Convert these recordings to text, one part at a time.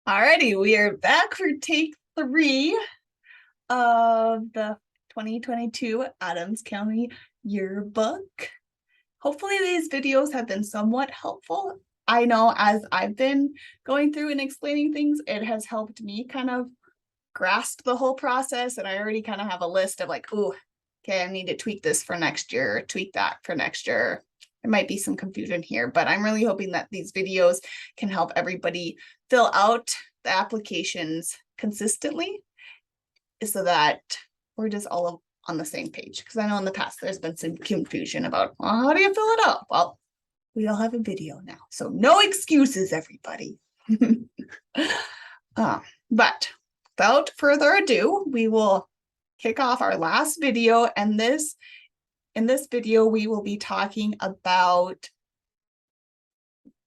Alrighty, we are back for take 3 of the 2022 Adams County yearbook. Hopefully these videos have been somewhat helpful. I know as I've been going through and explaining things, it has helped me kind of grasp the whole process, and I already kind of have a list of like, oh, okay, I need to tweak this for next year, tweak that for next year. There might be some confusion here, but I'm really hoping that these videos can help everybody fill out the applications consistently so that we're just all on the same page. Because I know in the past there's been some confusion about, well, how do you fill it out? Well, we all have a video now, so no excuses, everybody. But without further ado, we will kick off our last video, and in this video we will be talking about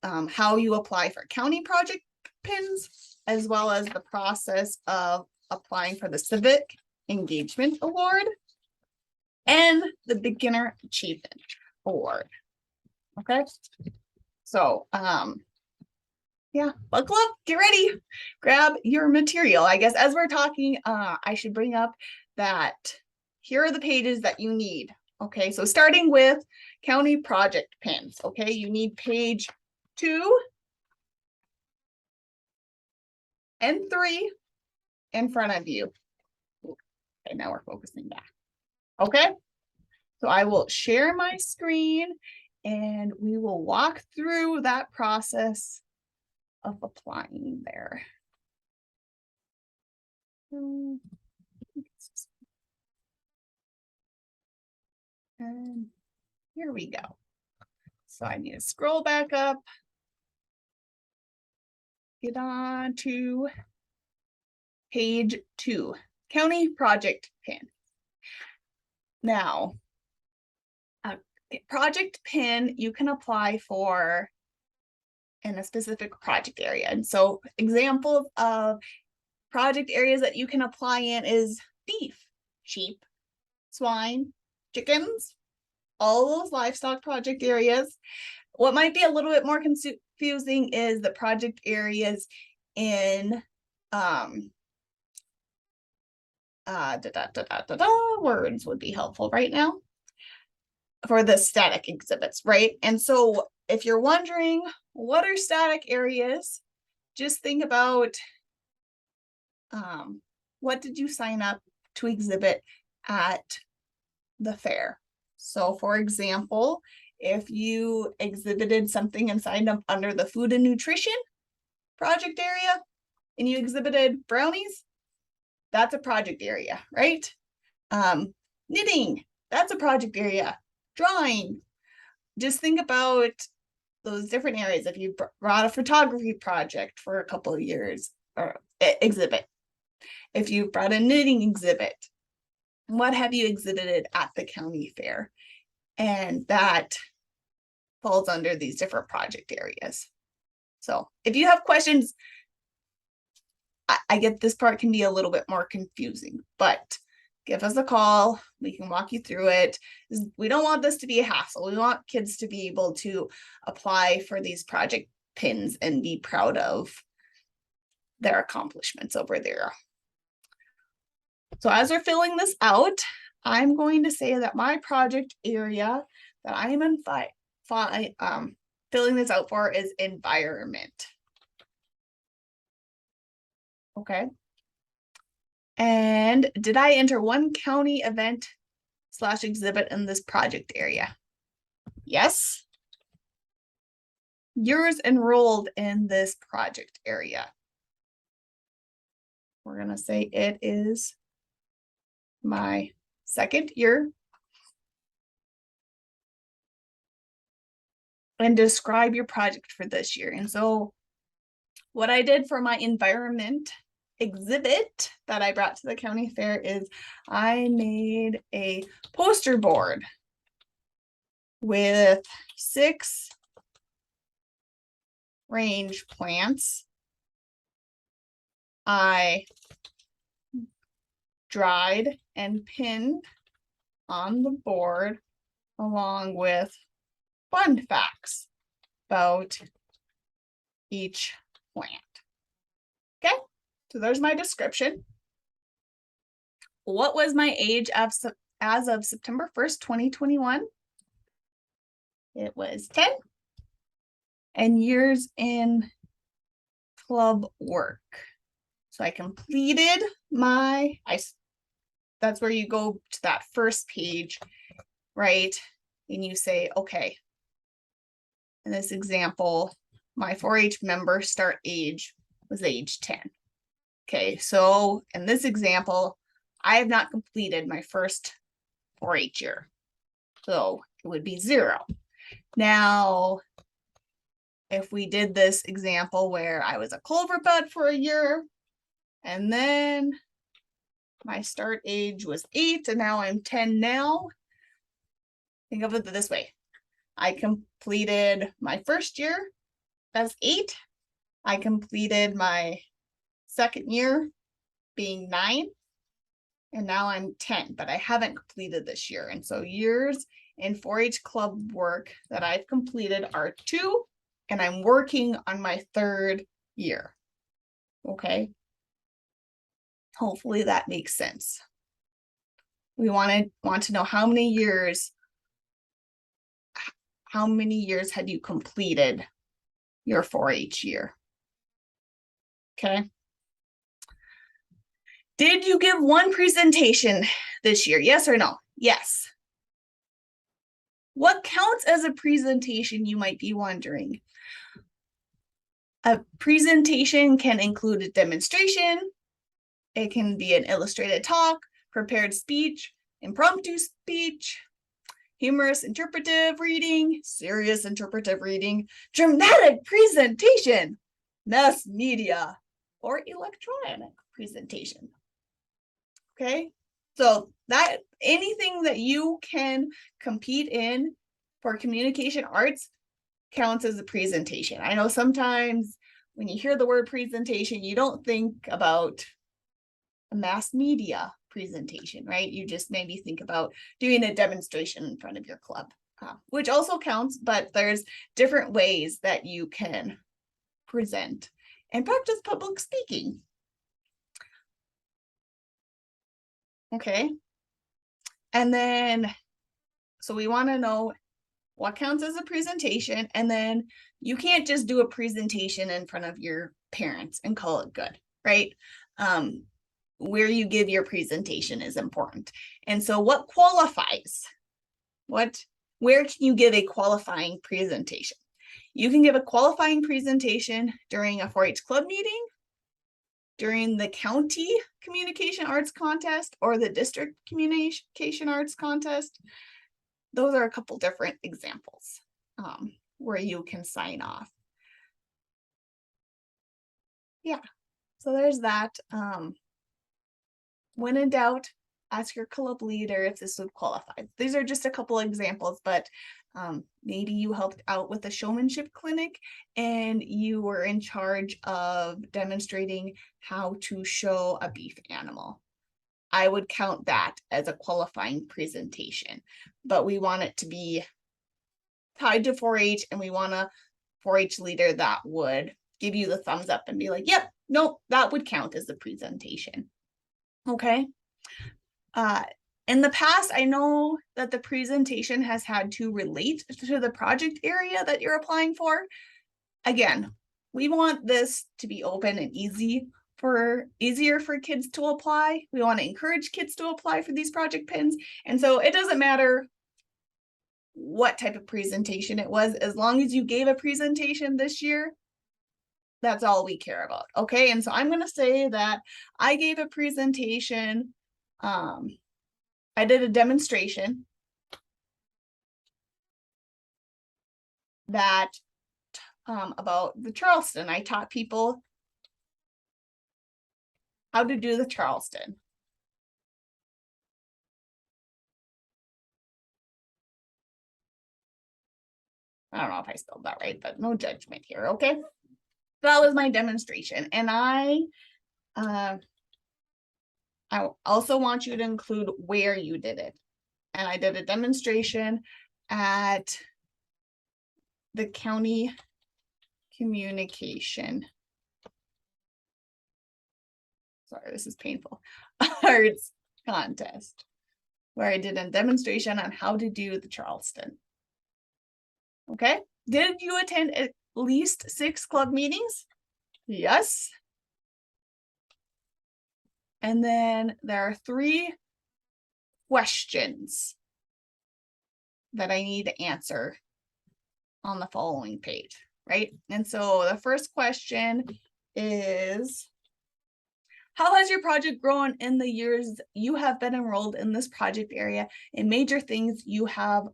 how you apply for county project pins, as well as the process of applying for the Civic Engagement Award and the Beginner Achievement Award. Okay, so yeah, buckle up, get ready, grab your material. I guess as we're talking, I should bring up that here are the pages that you need. Okay, so starting with county project pins. Okay, you need page 2 and 3 in front of you. Okay, now we're focusing back. Okay, so I will share my screen and we will walk through that process of applying there. And here we go. So I need to scroll back up, get on to page 2, county project pin. Now, a project pin you can apply for in a specific project area. And so examples of project areas that you can apply in is beef, sheep, swine, chickens, all those livestock project areas. What might be a little bit more confusing is the project areas in words would be helpful right now for the static exhibits, right? And so if you're wondering what are static areas, just think about what did you sign up to exhibit at the fair. So for example, if you exhibited something and signed up under the food and nutrition project area and you exhibited brownies, that's a project area, right? Knitting, that's a project area. Drawing, just think about those different areas. If you brought a photography project for a couple of years or exhibit, if you brought a knitting exhibit, what have you exhibited at the county fair? And that falls under these different project areas. So if you have questions, I get this part can be a little bit more confusing, but give us a call. We can walk you through it. We don't want this to be a hassle. We want kids to be able to apply for these project pins and be proud of their accomplishments over there. So as we're filling this out, I'm going to say that my project area that I am filling this out for is environment. Okay. And did I enter one county event / exhibit in this project area? Yes. Yours enrolled in this project area. We're going to say it is my second year. And describe your project for this year. And so what I did for my environment exhibit that I brought to the county fair is I made a poster board with 6 range plants. I dried and pinned on the board along with fun facts about each plant. So there's my description. What was my age as of September 1st, 2021? It was 10. And years in club work. So I completed that's where you go to that first page, right? And you say, okay, in this example, my 4-H member start age was age 10. Okay, so in this example, I have not completed my first 4-H year. So it would be 0. Now, if we did this example where I was a culvert bud for a year, and then my start age was 8, and now I'm 10 now, think of it this way. I completed my first year as 8. I completed my second year being 9. And now I'm 10, but I haven't completed this year. And so years in 4-H club work that I've completed are 2, and I'm working on my 3rd year. Okay. Hopefully that makes sense. We want to know how many years had you completed your 4-H year? Okay. Did you give one presentation this year? Yes or no? Yes. What counts as a presentation, you might be wondering? A presentation can include a demonstration. It can be an illustrated talk, prepared speech, impromptu speech, humorous interpretive reading, serious interpretive reading, dramatic presentation, mass media, or electronic presentation. Okay, so that anything that you can compete in for communication arts counts as a presentation. I know sometimes when you hear the word presentation, you don't think about a mass media presentation, right? You just maybe think about doing a demonstration in front of your club, which also counts, but there's different ways that you can present and practice public speaking. Okay. And then, so we want to know what counts as a presentation, and then you can't just do a presentation in front of your parents and call it good, right? Where you give your presentation is important. And so what qualifies? Where can you give a qualifying presentation? You can give a qualifying presentation during a 4-H club meeting, during the county communication arts contest, or the district communication arts contest. Those are a couple different examples where you can sign off. Yeah, so there's that. When in doubt, ask your club leader if this would qualify. These are just a couple examples, but maybe you helped out with a showmanship clinic and you were in charge of demonstrating how to show a beef animal. I would count that as a qualifying presentation, but we want it to be tied to 4-H, and we want a 4-H leader that would give you the thumbs up and be like, yep, nope, that would count as a presentation. Okay. In the past, I know that the presentation has had to relate to the project area that you're applying for. Again, we want this to be open and easier for kids to apply. We want to encourage kids to apply for these project pins. And so it doesn't matter what type of presentation it was, as long as you gave a presentation this year, that's all we care about. Okay, and so I'm going to say that I gave a presentation. I did a demonstration that about the Charleston. I taught people how to do the Charleston. I don't know if I spelled that right, but no judgment here, okay? So that was my demonstration, and I also want you to include where you did it. And I did a demonstration at the county communication sorry, this is painful, arts contest, where I did a demonstration on how to do the Charleston. Okay, did you attend at least 6 club meetings? Yes. And then there are 3 questions that I need to answer on the following page, right? And so the first question is, how has your project grown in the years you have been enrolled in this project area, and major things you have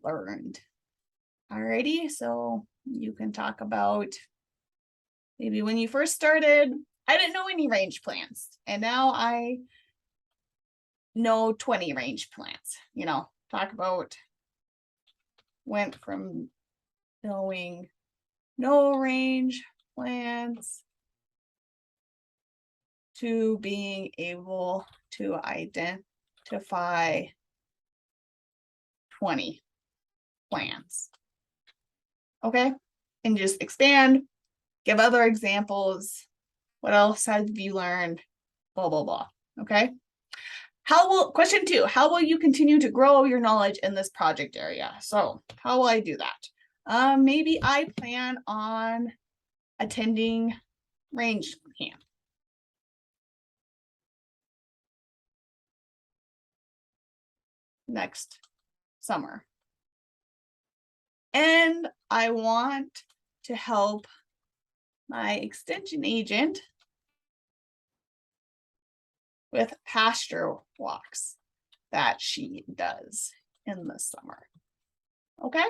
learned? Alrighty, so you can talk about maybe when you first started, I didn't know any range plants, and now I know 20 range plants. You know, talk about went from knowing no range plants to being able to identify 20 plants. Okay, and just expand, give other examples. What else have you learned? Blah, blah, blah. Okay. Question 2, how will you continue to grow your knowledge in this project area? So how will I do that? Maybe I plan on attending range camp. Next summer. And I want to help my extension agent with pasture walks that she does in the summer. Okay.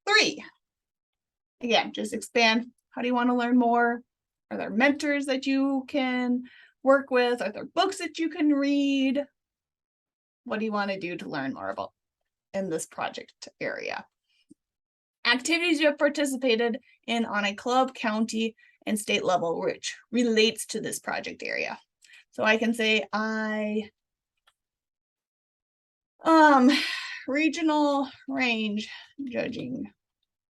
3, again, just expand. How do you want to learn more? Are there mentors that you can work with? Are there books that you can read? What do you want to do to learn more about in this project area? Activities you have participated in on a club, county, and state level, which relates to this project area. So I can say regional range judging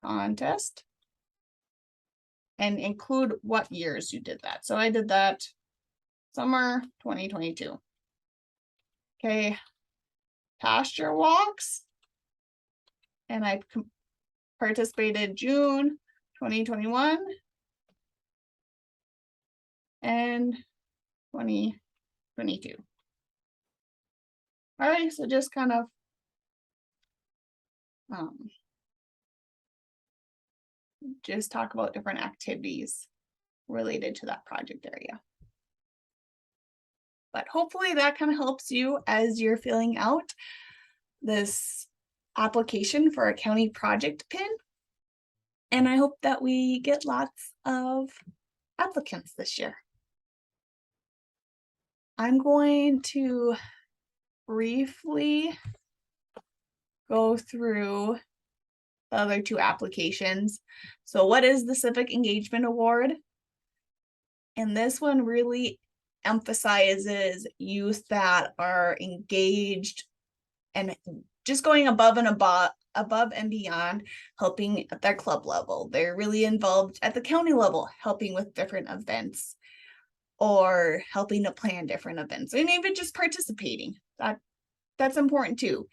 contest, and include what years you did that. So I did that summer 2022. Okay, pasture walks, and I participated June 2021 and 2022. All right, so just kind of just talk about different activities related to that project area. But hopefully that kind of helps you as you're filling out this application for a county project pin. And I hope that we get lots of applicants this year. I'm going to briefly go through the other 2 applications. So what is the Civic Engagement Award? And this one really emphasizes youth that are engaged and just going above and beyond helping at their club level. They're really involved at the county level, helping with different events or helping to plan different events, and even just participating. That's important too.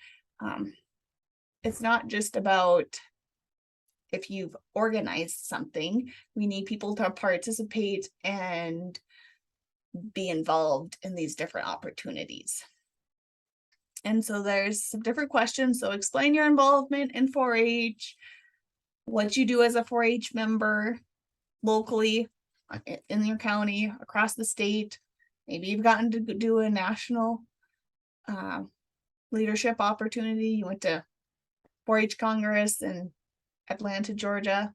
It's not just about if you've organized something. We need people to participate and be involved in these different opportunities. And so there's some different questions. So explain your involvement in 4-H, what you do as a 4-H member locally in your county, across the state. Maybe you've gotten to do a national leadership opportunity. You went to 4-H Congress in Atlanta, Georgia.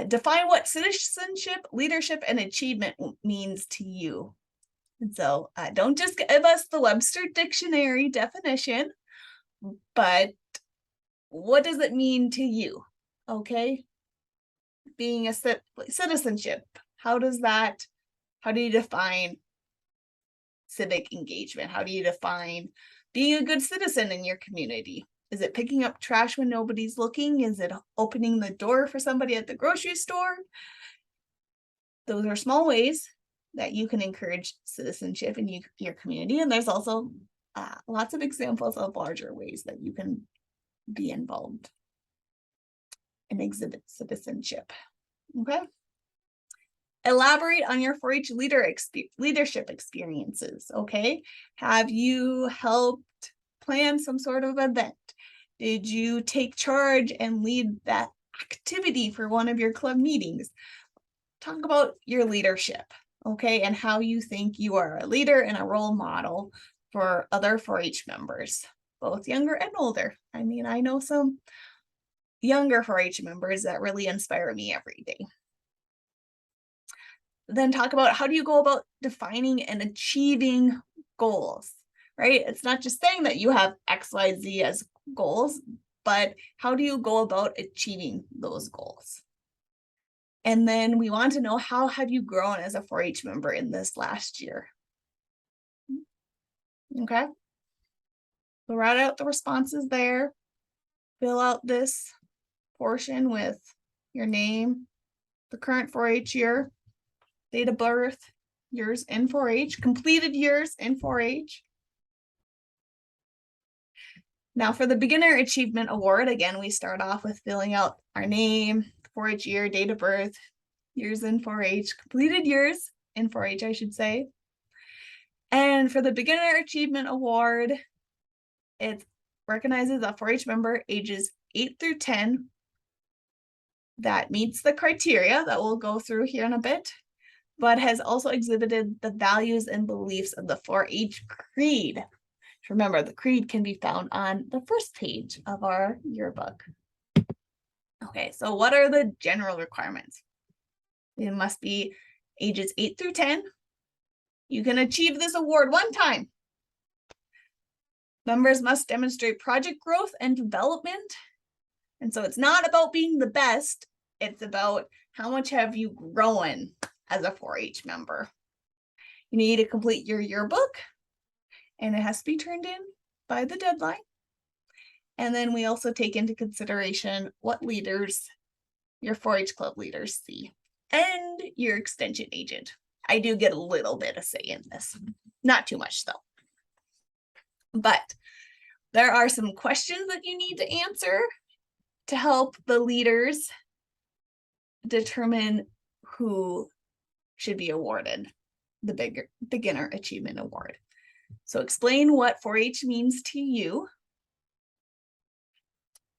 Define what citizenship, leadership, and achievement means to you. And so don't just give us the Webster Dictionary definition, but what does it mean to you? Okay. Being a citizenship, how do you define civic engagement? How do you define being a good citizen in your community? Is it picking up trash when nobody's looking? Is it opening the door for somebody at the grocery store? Those are small ways that you can encourage citizenship in your community. And there's also lots of examples of larger ways that you can be involved and exhibit citizenship. Okay. Elaborate on your 4-H leadership experiences. Okay. Have you helped plan some sort of event? Did you take charge and lead that activity for one of your club meetings? Talk about your leadership, okay, and how you think you are a leader and a role model for other 4-H members, both younger and older. I mean, I know some younger 4-H members that really inspire me every day. Then talk about how do you go about defining and achieving goals, right? It's not just saying that you have X, Y, Z as goals, but how do you go about achieving those goals? And then we want to know, how have you grown as a 4-H member in this last year? Okay. So write out the responses there. Fill out this portion with your name, the current 4-H year, date of birth, years in 4-H, completed years in 4-H. Now for the Beginner Achievement Award, again, we start off with filling out our name, 4-H year, date of birth, years in 4-H, completed years in 4-H, I should say. And for the Beginner Achievement Award, it recognizes a 4-H member ages 8 through 10 that meets the criteria that we'll go through here in a bit, but has also exhibited the values and beliefs of the 4-H Creed. Remember, the Creed can be found on the first page of our yearbook. Okay, so what are the general requirements? It must be ages 8 through 10. You can achieve this award one time. Members must demonstrate project growth and development. And so it's not about being the best, it's about how much have you grown as a 4-H member. You need to complete your yearbook, and it has to be turned in by the deadline. And then we also take into consideration what leaders your 4-H club leaders see, and your extension agent. I do get a little bit of say in this, not too much though. But there are some questions that you need to answer to help the leaders determine who should be awarded the Beginner Achievement Award. So explain what 4-H means to you.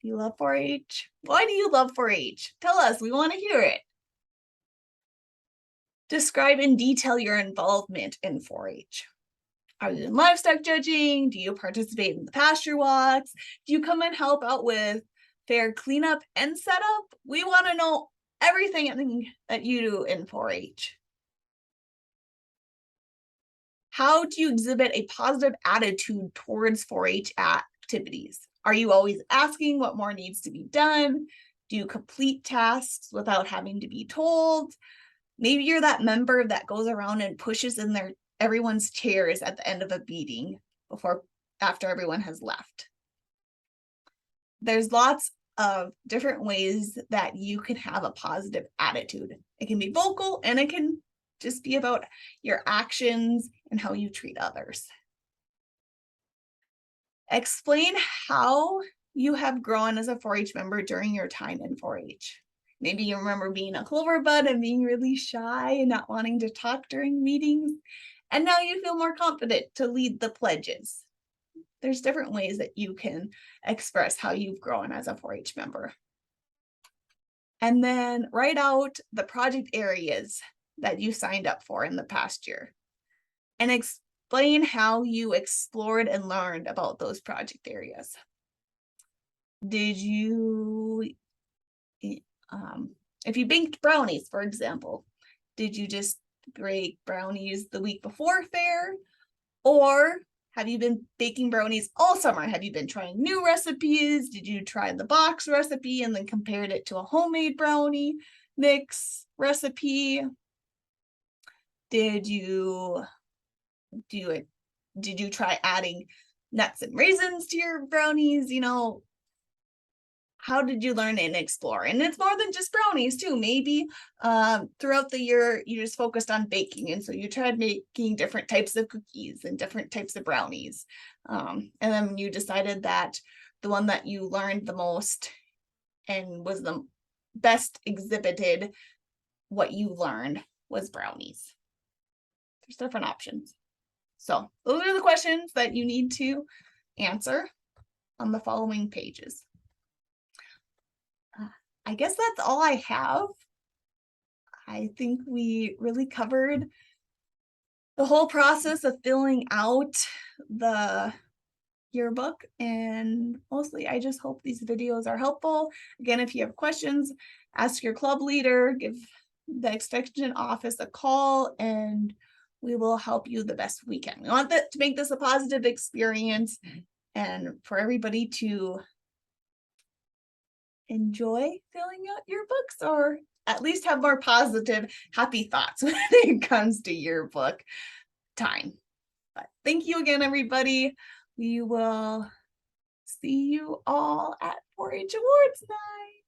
Do you love 4-H? Why do you love 4-H? Tell us, we want to hear it. Describe in detail your involvement in 4-H. Are you in livestock judging? Do you participate in the pasture walks? Do you come and help out with fair cleanup and setup? We want to know everything that you do in 4-H. How do you exhibit a positive attitude towards 4-H activities? Are you always asking what more needs to be done? Do you complete tasks without having to be told? Maybe you're that member that goes around and pushes in everyone's chairs at the end of a meeting after everyone has left. There's lots of different ways that you can have a positive attitude. It can be vocal, and it can just be about your actions and how you treat others. Explain how you have grown as a 4-H member during your time in 4-H. Maybe you remember being a clover bud and being really shy and not wanting to talk during meetings, and now you feel more confident to lead the pledges. There's different ways that you can express how you've grown as a 4-H member. And then write out the project areas that you signed up for in the past year, and explain how you explored and learned about those project areas. Did you, if you baked brownies, for example, did you just bake brownies the week before fair? Or have you been baking brownies all summer? Have you been trying new recipes? Did you try the box recipe and then compared it to a homemade brownie mix recipe? Did you try adding nuts and raisins to your brownies? You know, how did you learn and explore? And it's more than just brownies too. Maybe throughout the year, you just focused on baking. And so you tried making different types of cookies and different types of brownies. And then you decided that the one that you learned the most and was the best exhibited what you learned was brownies. There's different options. So those are the questions that you need to answer on the following pages. I guess that's all I have. I think we really covered the whole process of filling out the yearbook, and mostly I just hope these videos are helpful. Again, if you have questions, ask your club leader, give the extension office a call, and we will help you the best we can. We want that to make this a positive experience and for everybody to enjoy filling out yearbooks, or at least have more positive, happy thoughts when it comes to yearbook time. But thank you again, everybody. We will see you all at 4-H Awards night.